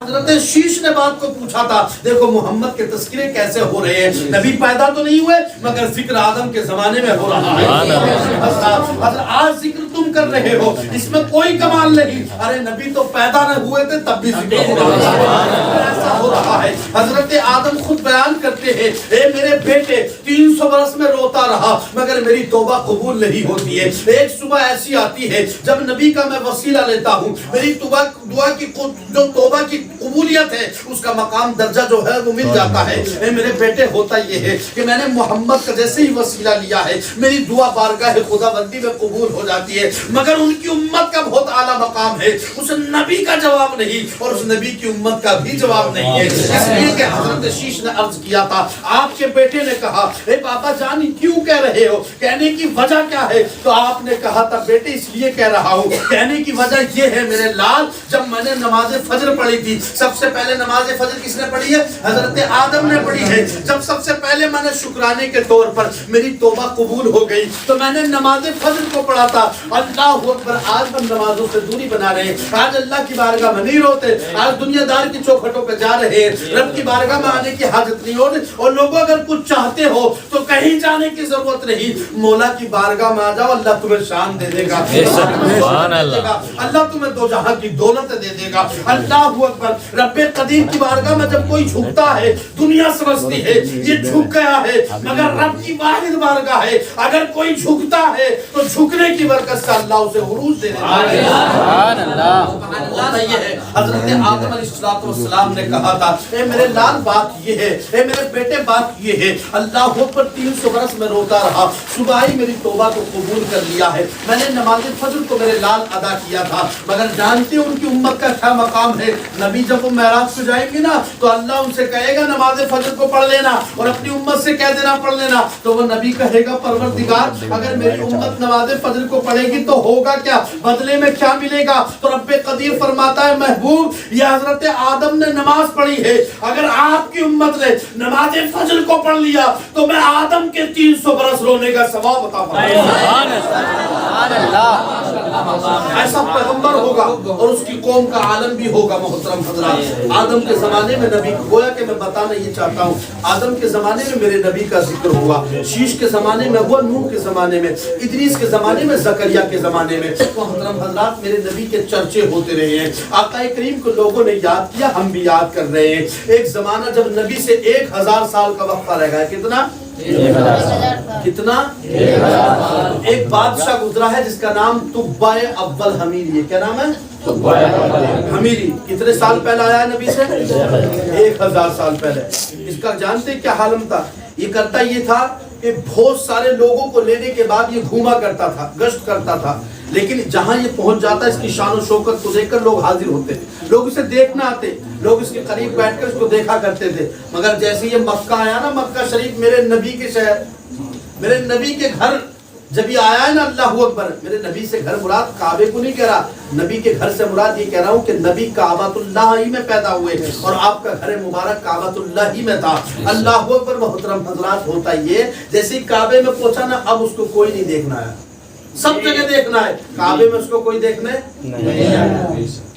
حضرت شیش نے بات کو پوچھا تھا، دیکھو محمد کے تذکرے کیسے ہو رہے ہیں، نبی پیدا تو نہیں ہوئے مگر ذکر آدم کے زمانے میں ہو رہا ہے۔ حضرت آج ذکر تم کر رہے ہو، اس میں کوئی کمال نہیں، ارے نبی تو پیدا نہ ہوئے تھے تب بھی ذکر ہو رہا ہے، ایسا ہو رہا ہے۔ حضرت آدم خود بیان کرتے ہیں، اے میرے بیٹے 300 برس میں روتا رہا مگر میری توبہ قبول نہیں ہوتی ہے۔ ایک صبح ایسی آتی ہے جب نبی کا میں وسیلہ لیتا ہوں، میری دعا کی جو توبہ کی قبولیت ہے اس کا مقام درجہ جو ہے وہ مل جاتا ہے۔ اے میرے بیٹے ہوتا یہ ہے کہ میں نے محمد کا جیسے ہی وسیلہ لیا ہے میری دعا بارگاہ خدا بندی میں قبول ہو جاتی ہے، مگر ان کی امت کا بہت اعلیٰ مقام ہے، اس نبی کا جواب نہیں اور اس نبی کی امت کا بھی جواب نہیں ہے۔ اس لیے کہ حضرت شیش نے عرض کیا تھا، آپ کے بیٹے نے کہا اے بابا جان کیوں کہہ رہے ہو، کہنے کی وجہ کیا ہے؟ تو آپ نے کہا تھا بیٹے اس لیے کہہ رہا ہوں، کہنے کی وجہ یہ ہے میرے لال، جب میں نے نماز فجر پڑھی تھی، سب سے پہلے نماز فجر کس نے پڑھی ہے؟ حضرت آدم نے پڑھی ہے۔ جب سب سے پہلے میں نے شکرانے کے طور پر میری توبہ قبول ہو گئی تو میں نے نماز فجر کو پڑھا تھا۔ اللہ اکبر، آج ہم نمازوں سے دوری بنا رہے ہیں، آج اللہ کی بارگاہ میں نہیں روتے، آج دنیا دار کی چوکھٹوں پہ جا رہے ہیں، رب کی بارگاہ میں آنے کی حاجت نہیں ہوتی۔ اور لوگوں اگر کچھ چاہتے ہو تو کہیں جانے کی ضرورت نہیں، مولا کی بارگاہ میں آ جاؤ، اللہ تمہیں شان دے دے گا، اللہ تمہیں دو جہاں کی دولت دے دے گا۔ اللہ اکبر، رب قدیم کی بارگاہ میں جب کوئی جھکتا ہے دنیا سمجھتی ہے یہ جھک گیا ہے، مگر رب کی واحد بارگاہ ہے، اگر کوئی جھکتا ہے تو جھکنے کی برکت سے اللہ اسے عروج دے دیتا ہے۔ سبحان اللہ۔ یہ ہے حضرت آدم علیہ السلام نے کہا تھا اے میرے لال بات یہ ہے، اے میرے بیٹے بات یہ ہے، اللہ پر 300 برس میں روتا رہا، صبح ہی میری توبہ کو قبول کر لیا ہے، میں نے نماز فجر کو میرے لال ادا کیا تھا، مگر جانتے ان کی امت کا کیا مقام ہے؟ نبی جب وہ معراج کو جائیں گے نا تو اللہ ان سے کہے گا نماز فجر کو پڑھ لینا اور اپنی امت سے کہہ دینا پڑھ لینا، تو وہ نبی کہے گا پروردگار اگر میری امت نماز فجر کو پڑھے گی تو ہوگا کیا، بدلے میں کیا ملے گا؟ تو رب قدیر فرماتا ہے محبوب یہ حضرت آدم نے نماز پڑھی ہے، اگر آپ کی امت نے نماز فجر کو پڑھ لیا تو میں آدم کے 300 برس رونے کا ثواب عطا فرماؤں گا۔ ایسا پیغمبر ہوگا اور اس کی قوم کا عالم بھی ہوگا۔ محترم حضرات، آدم کے زمانے میں نبی گویا کہ میں بتانا یہ چاہتا ہوں، آدم کے زمانے میں میرے نبی کا ذکر ہوا، شیش کے زمانے میں ہوا، نوح کے زمانے میں، ادریس کے زمانے میں، زکریا کے زمانے میں۔ محترم حضرات، میرے نبی کے چرچے ہوتے رہے ہیں، آقا کریم کو لوگوں نے یاد کیا، ہم بھی یاد کر رہے ہیں۔ ایک زمانہ جب نبی سے 1000 سال کا وقفہ رہ گیا، کتنا؟ کتنا؟ ایک بادشاہ گزرا ہے جس کا نام تبع اول حمیری ہے۔ کیا نام ہے؟ حمیری۔ کتنے سال پہلے آیا ہے نبی سے؟ 1000 سال پہلے۔ اس کا جانتے کیا حالم تھا؟ یہ کرتا یہ تھا کہ بہت سارے لوگوں کو لینے کے بعد یہ گھوما کرتا تھا، گشت کرتا تھا، لیکن جہاں یہ پہنچ جاتا اس کی شان و شوکت کو دیکھ کر لوگ حاضر ہوتے، لوگ اسے دیکھنا آتے، لوگ اس کے قریب بیٹھ کر اس کو دیکھا کرتے تھے۔ مگر جیسے یہ مکہ آیا نا، مکہ شریف میرے نبی کے شہر، میرے نبی کے گھر جب یہ آیا ہے نا، اللہ اکبر، میرے نبی سے گھر مراد کعبے کو نہیں کہہ رہا، نبی کے گھر سے مراد یہ کہہ رہا ہوں کہ نبی کعبۃ اللہ ہی میں پیدا ہوئے اور آپ کا گھر مبارک کعبۃ اللہ ہی میں تھا۔ اللہ اکبر۔ محترم حضرات، ہوتا یہ جیسے کعبے میں پہنچا نا، اب اس کو کوئی نہیں دیکھنا ہے، سب جگہ دیکھنا ہے، کعبے میں اس کو کوئی دیکھنے نہیں آیا،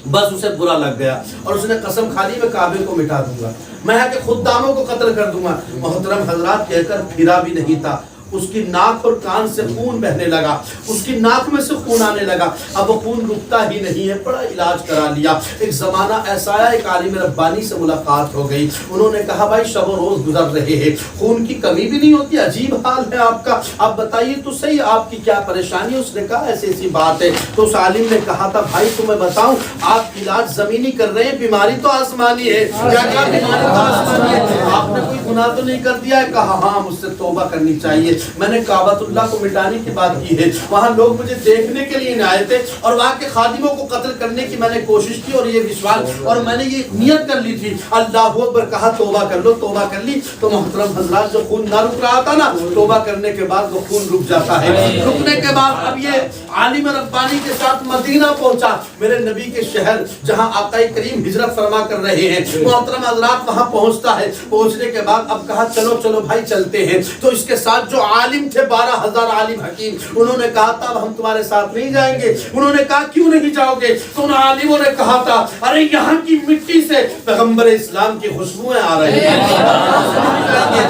بس اسے برا لگ گیا اور اس نے قسم کھا لی میں کعبے کو مٹا دوں گا، میں یہاں کے خداموں کو قتل کر دوں گا۔ محترم حضرات، کہہ کر پھرا بھی نہیں تھا، اس کی ناک اور کان سے خون بہنے لگا، اس کی ناک میں سے خون آنے لگا، اب وہ خون رکتا ہی نہیں ہے، بڑا علاج کرا لیا۔ ایک زمانہ ایسا آیا، ایک عالم ربانی سے ملاقات ہو گئی، انہوں نے کہا بھائی شب و روز گزر رہے ہیں، خون کی کمی بھی نہیں ہوتی، عجیب حال ہے آپ کا، آپ بتائیے تو صحیح آپ کی کیا پریشانی ہے؟ اس نے کہا ایسی ایسی بات ہے۔ تو اس عالم نے کہا تھا بھائی تمہیں بتاؤں، آپ علاج زمینی کر رہے ہیں، بیماری تو آسمانی ہے۔ کیا کہا؟ بیماری تو آسمانی ہے، آپ نے کوئی گناہ تو نہیں کر دیا ہے؟ کہا ہاں مجھ سے توبہ کرنی چاہیے، میں نے کعبۃ اللہ کو مٹانے کی بات کی ہے، وہاں لوگ مجھے دیکھنے کے لیے آئے تھے اور وہاں کے خادموں کو قتل کرنے کی میں نے کوشش کی اور یہ وشواس اور میں نے یہ نیت کر لی تھی۔ اللہ اکبر، کہا توبہ کر لو، توبہ کر لی۔ تو محترم حضرات، جو خون نہ رک رہا تھا نا، توبہ کرنے کے بعد وہ خون رک جاتا ہے۔ رکنے کے بعد اب یہ عالم ربانی کے ساتھ مدینہ پہنچا، میرے نبی کے شہر جہاں آقا کریم ہجرت فرما کر رہے ہیں۔ محترم حضرات، وہاں پہنچتا ہے، پہنچنے کے بعد اب کہا چلو چلو بھائی چلتے ہیں۔ تو اس کے ساتھ جو عالم تھے 12,000 عالم حکیم, انہوں نے کہا تھا ہم تمہارے ساتھ نہیں جائیں گے. انہوں نے کہا کیوں نہیں جاؤ گے؟ تو ان عالموں نے کہا تھا ارے یہاں کی مٹی سے پیغمبر اسلام کی خوشبوئیں آ رہی ہیں,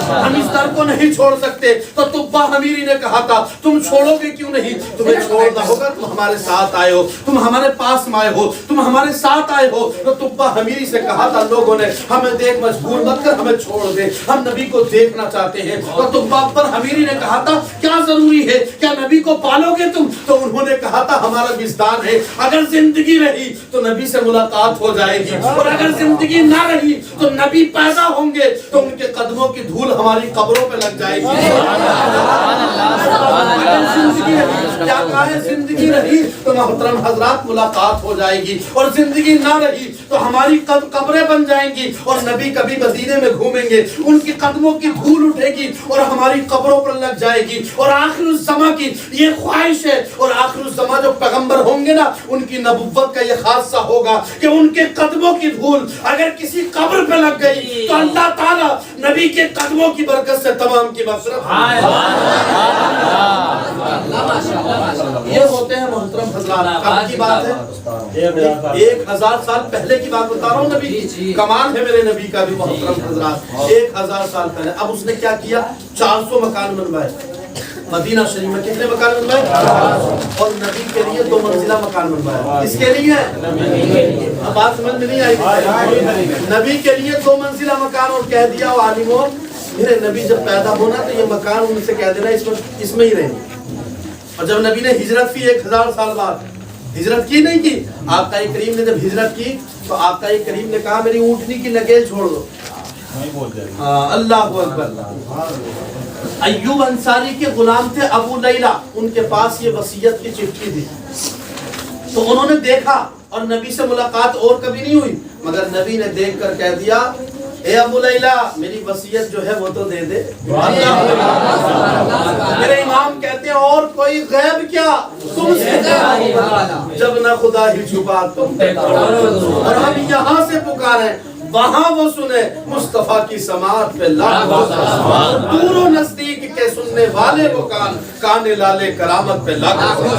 ہم اس در کو نہیں چھوڑ سکتے. تو تبا حمیری نے کہا تھا تم چھوڑو گے کیوں نہیں؟ تمہیں چھوڑنا ہوگا, تم ہمارے ساتھ آئے ہو, تم ہمارے پاس آئے ہو, تم ہمارے ساتھ آئے ہو. تو تبا حمیری سے کہا تھا لوگوں نے ہمیں دیکھ مجبور مت کر, ہمیں چھوڑ دے, ہم نبی کو دیکھنا چاہتے ہیں. اور تبا پر حمیری نے کہا تھا کیا ضروری ہے, کیا نبی کو پالو گے تم؟ تو انہوں نے کہا تھا ہمارا وجدان ہے, اگر زندگی رہی تو نبی سے ملاقات ہو جائے گی, اور اگر زندگی نہ رہی تو نبی پیدا ہوں گے تو ان کے قدموں کی دھول ہماری قبروں پہ لگ جائے گی. کیا کہا ہے, زندگی رہی تو محترم حضرات ملاقات ہو جائے گی, اور زندگی نہ رہی تو ہماری قبریں بن جائیں گی, اور نبی کبھی مدینے میں گھومیں گے, ان کی قدموں کی دھول اٹھے گی اور ہماری قبروں پر لگ جائے گی. اور آخر الزماں کی یہ خواہش ہے, اور آخر الزماں جو پیغمبر ہوں گے نا ان کی نبوت کا یہ خاصہ ہوگا کہ ان کے قدموں کی دھول اگر کسی قبر پہ لگ گئی تو اللہ تعالیٰ نبی کے قدموں کی برکت سے تمام کی مغفرت. یہ ہوتے ہیں محترم حضرات. کب کی بات ہے؟ 1000 سال پہلے کی بات بتا رہا ہوں نبی کی. کمال ہے میرے نبی کا بھی محترم حضرات. 1000 سال پہلے. اب اس نے کیا کیا؟ 400 مکان بنوائے مدینہ شریف میں. کتنے مکان بنوائے؟ اور نبی کے لیے 2 منزلہ مکان بنوایا. کس کے لیے؟ اب بات سمجھ میں نہیں آئی. نبی کے لیے 2 منزلہ مکان, اور کہہ دیا عالموں میرے نبی جب پیدا ہونا تو یہ مکان ان سے کہہ دینا اس میں ہی رہیں. اور جب نبی نے ہجرت کی 1000 سال بعد, ہجرت کی نہیں کی, آقا کریم نے جب ہجرت کی تو آقا کریم نے کہا میری اونٹنی کی نکیل چھوڑ دو. اللہ اکبر. ایوب انصاری کے غلام تھے ابو لیلہ, ان کے پاس یہ وصیت کی چٹھی تھی. تو انہوں نے دیکھا, اور نبی سے ملاقات اور کبھی نہیں ہوئی, مگر نبی نے دیکھ کر کہہ دیا اے ابو لیلہ میری وصیت جو ہے وہ تو دے دے. میرے امام کہتے ہیں اور کوئی غیب کیا تم سے جب نہ خدا ہی چھپا تم, اور ہم یہاں سے پکاریں وہاں وہ سنے مصطفیٰ کی سماعت پہ لاکھوں دور و نزدیک کے سننے والے وہ کان لالے کرامت پہ لاکھوں.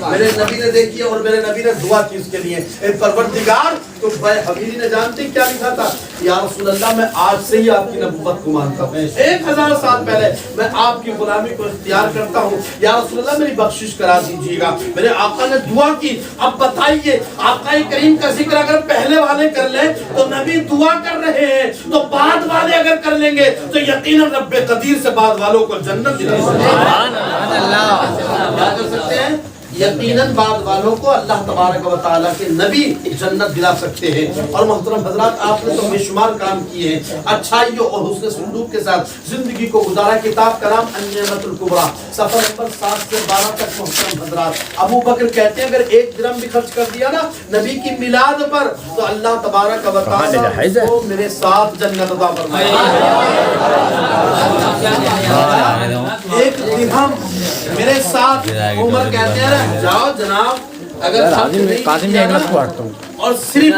میرے نبی نے دیکھی اور میرے نبی نے دعا کی اس کے لیے, اے پروردگار. تو حبیبی نے جانتے کیا لکھا تھا؟ یا رسول اللہ میں آج سے ہی آپ کی نبوت کو مانتا ہوں, 1000 سال پہلے میں آپ کی غلامی کو اختیار کرتا ہوں, یا رسول اللہ میری بخشش کرا دیجیے گا. میرے آقا نے دعا کی. اب بتائیے آقا کریم کا ذکر اگر پہلے والے کر لیں تو نبی دعا کر رہے ہیں, تو بعد والے اگر کر لیں گے تو یقیناً رب قدیر سے بعد والوں کو جنت دلا سکتے ہیں. یقیناً بعد والوں کو اللہ تبارک و تعالیٰ کے نبی جنت دلا سکتے ہیں. اور محترم حضرات آپ نے تو بے شمار کام کیے ہیں, اچھائیوں اور حسن سلوک کے ساتھ زندگی کو گزارا. کتاب کا نام النعمت الکبریٰ, صفحہ نمبر 7 سے 12 تک. محترم حضرات ابو بکر کہتے ہیں اگر 1 درہم بھی خرچ کر دیا نا نبی کی میلاد پر تو اللہ تبارک و تعالیٰ کو میرے ساتھ جنت عطا فرمائے. 1 درہم میرے ساتھ. عمر کہتے ہیں جاؤ جناب اگر اور صرف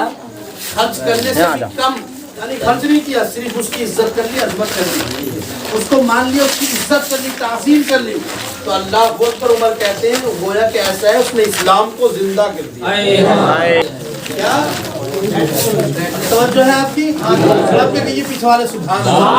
خرچ کرنے سے کم, یعنی خرچ نہیں کیا, صرف اس کی عزت کر لی, عظمت کر لی, اس کو مان لیا, اس کی عزت کر لی, تعظیم کر لی, تو اللہ اکبر. عمر کہتے ہیں گویا کہ ایسا ہے اس نے اسلام کو زندہ کر دیا. کیا توجہ ہے آپ کی؟ رب کے کہیے پیچھے والے سبحان اللہ.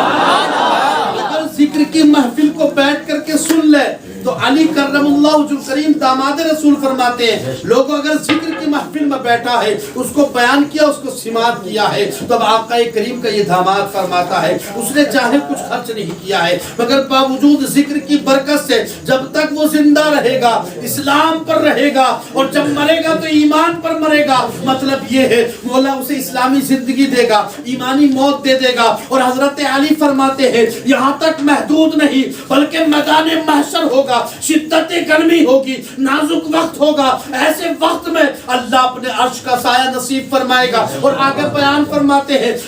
اگر ذکر کی محفل کو بیٹھ کر کے سن لے تو علی کرم اللہ وجہ کریم داماد رسول فرماتے ہیں لوگوں اگر ذکر کی محفل میں بیٹھا ہے, اس کو بیان کیا, اس کو سماعت کیا ہے, تب آقا کریم کا یہ داماد فرماتا ہے اس نے چاہے کچھ خرچ نہیں کیا ہے, مگر باوجود ذکر کی برکت سے جب تک وہ زندہ رہے گا اسلام پر رہے گا, اور جب مرے گا تو ایمان پر مرے گا. مطلب یہ ہے مولا اسے اسلامی زندگی دے گا, ایمانی موت دے دے گا. اور حضرت علی فرماتے ہیں یہاں تک محدود نہیں بلکہ میدان محشر ہوگا, شدت گرمی ہوگی, نازک وقت ہوگا, ایسے وقت میں اللہ اپنے عرش کا سایہ نصیب فرمائے گا. اور آگے بیان فرماتے ہیں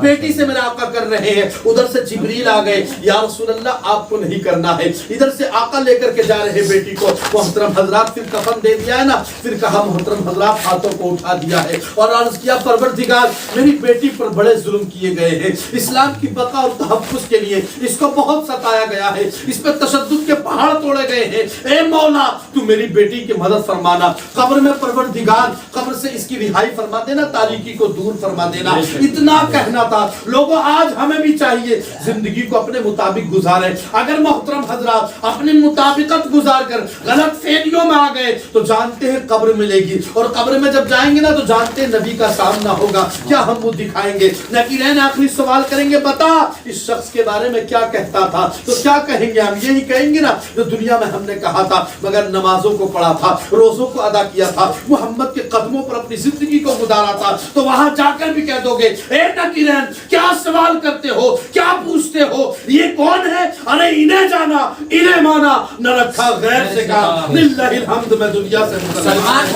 بیٹی سے میرے آقا کر رہے ہیں. ادھر سے جبریل آ گئے, یا رسول اللہ آپ کو نہیں کرنا ہے. ادھر سے آقا لے کر کے جا رہے بیٹی کو. محترم حضرات پھر کفن دے دیا ہے نا, پھر کہا محترم حضرات ہاتھوں کو اٹھا دیا ہے اور عرض کیا پروردگار میری بیٹی پر بڑے ظلم کیے گئے ہیں, اسلام کی بقا اور تحفظ کے لیے اس کو بہت ستایا گیا ہے, اس پہ تشدد کے پہاڑ توڑے گئے ہیں. اے مولا تو میری بیٹی کی مدد فرمانا, قبر میں پروردگار قبر سے اس کی رہائی فرما دینا, تاریکی کو دور فرما دینا. اتنا کہنا تھا. لوگوں آج ہمیں بھی چاہیے زندگی کو اپنے مطابق گزاریں. اگر محترم حضرات اپنی مطابقت گزار کر غلط فہمیوں میں آ گئے تو جانتے ہیں قبر ملے گی, اور قبر میں جب جائیں گے نا تو جانتے ہیں نبی کا سامنا ہوگا. کیا ہم وہ دکھائیں گے؟ نکیرین آخری سوال کریں گے, بتا اس شخص کے بارے میں کیا کہتا تھا, تو کیا کہیں گے؟ ہم یہی کہیں گے نا جو دنیا میں ہم نے کہا تھا, مگر نمازوں کو پڑھا تھا, روزوں کو ادا کیا تھا, محمد کے قدموں پر اپنی زندگی کو گزارا تھا. تو وہاں جا کر بھی کہہ دو گے اے نکیرین کیا سوال کرتے ہو, کیا پوچھتے ہو, یہ کون ہے؟ ارے انہیں جانا انہیں مانا, نہ رکھا غیر سے کہا. للہ الحمد, میں دنیا سے مسلمان.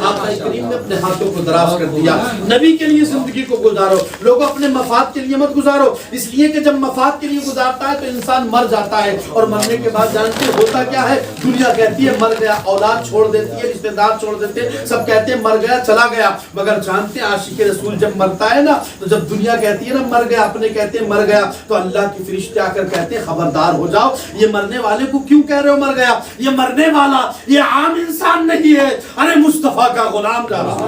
آقا کریم نے اپنے ہاتھوں کو دراز کر دیا. نبی کے لیے زندگی کو گزارو, لوگ اپنے مفاد کے لیے مت گزارو, اس لیے کہ جب مفاد کے لیے گزارتا ہے تو انسان مر جاتا ہے, اور مرنے کے بعد جانتے ہوتا کیا ہے؟ دنیا کہتی ہے مر گیا, اولاد چھوڑ دیتی ہے, رشتہ دار چھوڑ دیتے ہیں, سب کہتے ہیں مر گیا چلا گیا. مگر جانتے ہیں عاشق رسول جب مرتا ہے نا, تو جب دنیا کہتی ہے نا مر گیا, اپنے کہتے ہیں مر گیا, تو اللہ کی فرشتے آ کر کہتے ہیں خبردار ہو جاؤ, یہ مرنے والے کو کیوں کہہ رہے ہو مر گیا؟ یہ مرنے والا یہ عام انسان نہیں ہے, ارے مصطفیٰ کا غلام جا رہا.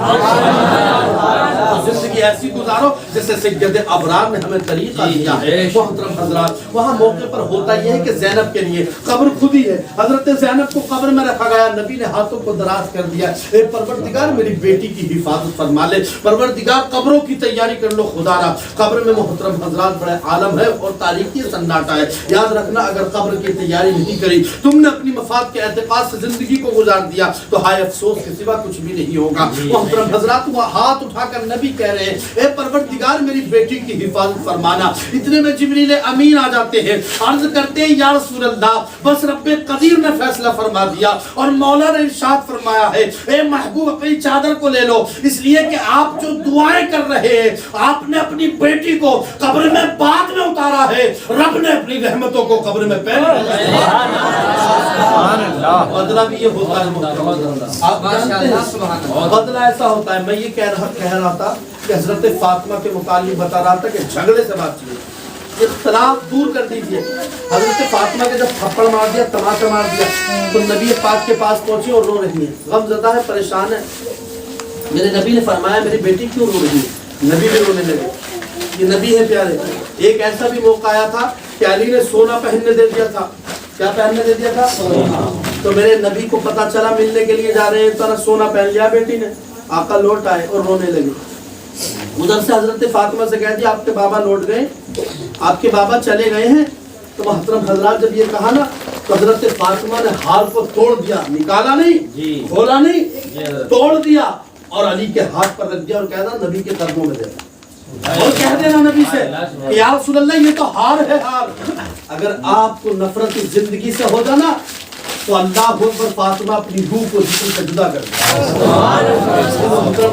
زندگی ایسی گزارو جیسے سید ابرار نے ہمیں طریقہ دیا ہے. محترم حضرات وہاں موقع پر ہوتا یہ ہے کہ زینب کے لیے قبر خود ہی ہے. حضرت زینب کو قبر میں رکھا گیا, نبی نے ہاتھوں کو دراز کر دیا, اے پروردگار میری بیٹی کی حفاظت فرما لے, پروردگار قبروں کی تیاری کر لو خدا را. قبر میں محترم حضرات بڑے عالم ہے اور تاریخی سناٹا ہے. یاد رکھنا اگر قبر کی تیاری نہیں کری, تم نے اپنی مفاد کے اعتقاد سے زندگی کو گزار دیا, تو ہائے افسوس کے سوا کچھ بھی نہیں ہوگا. محترم حضرات وہ ہاتھ اٹھا کر نبی کہہ رہے ہیں اے پروردگار میری بیٹی کی حفاظت فرمانا. اتنے میں جبریل امین آ جاتے ہیں, عرض کرتے ہیں یا رسول اللہ بس رب قدیر نے فیصلہ فرما دیا, اور مولا نے ارشاد فرمایا ہے اے محبوب اپنی چادر کو لے لو, اس لیے کہ آپ جو دعائیں کر رہے ہیں آپ نے اپنی بیٹی کو قبر میں بعد میں اتارا ہے, رب نے اپنی رحمتوں کو قبر میں پہلے. بدلہ بھی یہ ہوتا ہے, آپ جانتے ہیں بدلہ ایسا ہوتا ہے. میں یہ کہہ رہا تھا کہ حضرت فاطمہ کے متعلق بتا رہا تھا کہ جھگڑے سے بات چیت, اختلاف دور کر دیجئے. حضرت فاطمہ کے جب تھپڑ مار دیا, تماچا مار دیا, تو نبی پاک کے پاس پہنچی اور رو رہی ہے, غم زدہ ہے, پریشان ہے. میرے نبی نے فرمایا میری بیٹی کیوں رو رہی ہے؟ نبی بھی رونے لگے. یہ نبی ہے پیارے. ایک ایسا بھی موقع آیا تھا کہ علی نے سونا پہننے دے دیا تھا. کیا پہننے دے دیا تھا؟ تو میرے نبی کو پتا چلا ملنے کے لیے جا رہے ہیں, تو سونا پہن لیا بیٹی نے. آقا لوٹ آئے اور رونے لگے. ادھر سے حضرت فاطمہ سے کہہ دیا آپ کے بابا لوٹ گئے, آپ کے بابا چلے گئے ہیں. تو محترم حضرات جب یہ کہا نا, تو حضرت فاطمہ نے ہار کو توڑ دیا, نکالا نہیں, کھولا نہیں, توڑ دیا, اور علی کے ہاتھ پر رکھ دیا اور کہہ دیا نبی کے قدموں میں دے, اور کہہ دینا نبی سے کہ یا رسول اللہ یہ تو ہار ہے ہار. اگر آپ کو نفرت زندگی سے ہو جانا تو اللہ اکبر, فاطمہ اپنی روح کو جسم سے جدا کر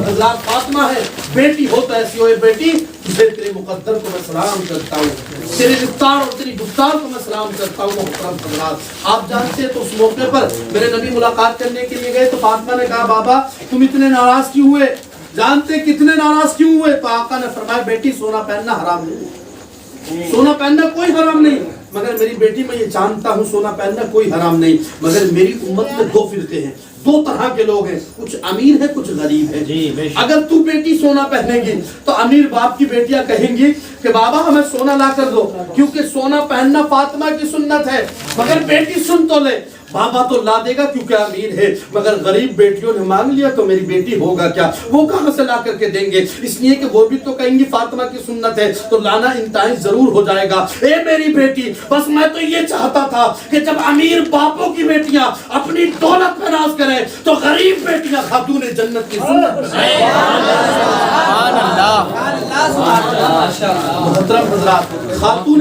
دیا. فاطمہ ہے بیٹی ہو تو ایسی ہوئے بیٹی, تجھے تیرے مقدر کو میں سلام کرتا ہوں, تیرے رفتار اور تیری گفتار کو میں سلام کرتا ہوں. محترم حضرات آپ جانتے ہیں تو اس موقع پر میرے نبی ملاقات کرنے کے لیے گئے, تو فاطمہ نے کہا بابا تم اتنے ناراض کیوں ہوئے؟ جانتے کتنے ناراض کیوں ہوئے؟ تو آقا نے فرمایا بیٹی سونا پہننا حرام نہیں, سونا پہننا کوئی حرام نہیں, مگر میری بیٹی میں یہ جانتا ہوں سونا پہننا کوئی حرام نہیں, مگر میری امت میں دو فرقے ہیں, دو طرح کے لوگ ہیں, کچھ امیر ہیں کچھ غریب ہیں. اگر تو بیٹی سونا پہنے گی تو امیر باپ کی بیٹیاں کہیں گی کہ بابا ہمیں سونا لا کر دو, کیونکہ سونا پہننا فاطمہ کی سنت ہے. مگر بیٹی سن تو لے, بابا تو لا دے گا کیونکہ امیر ہے, مگر غریب بیٹیوں نے مانگ لیا تو میری بیٹی ہوگا کیا, وہ کہاں سے لا کر کے دیں گے؟ اس لیے کہ وہ بھی تو کہیں گی فاطمہ کی سنت ہے, تو لانا انتہائی ضرور ہو جائے گا. اے میری بیٹی بس میں تو یہ چاہتا تھا کہ جب امیر باپوں کی بیٹیاں اپنی دولت پہ ناز کریں تو غریب بیٹیاں خاتون جنت کی سنت پہ. محترم حضرات خاتون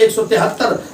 173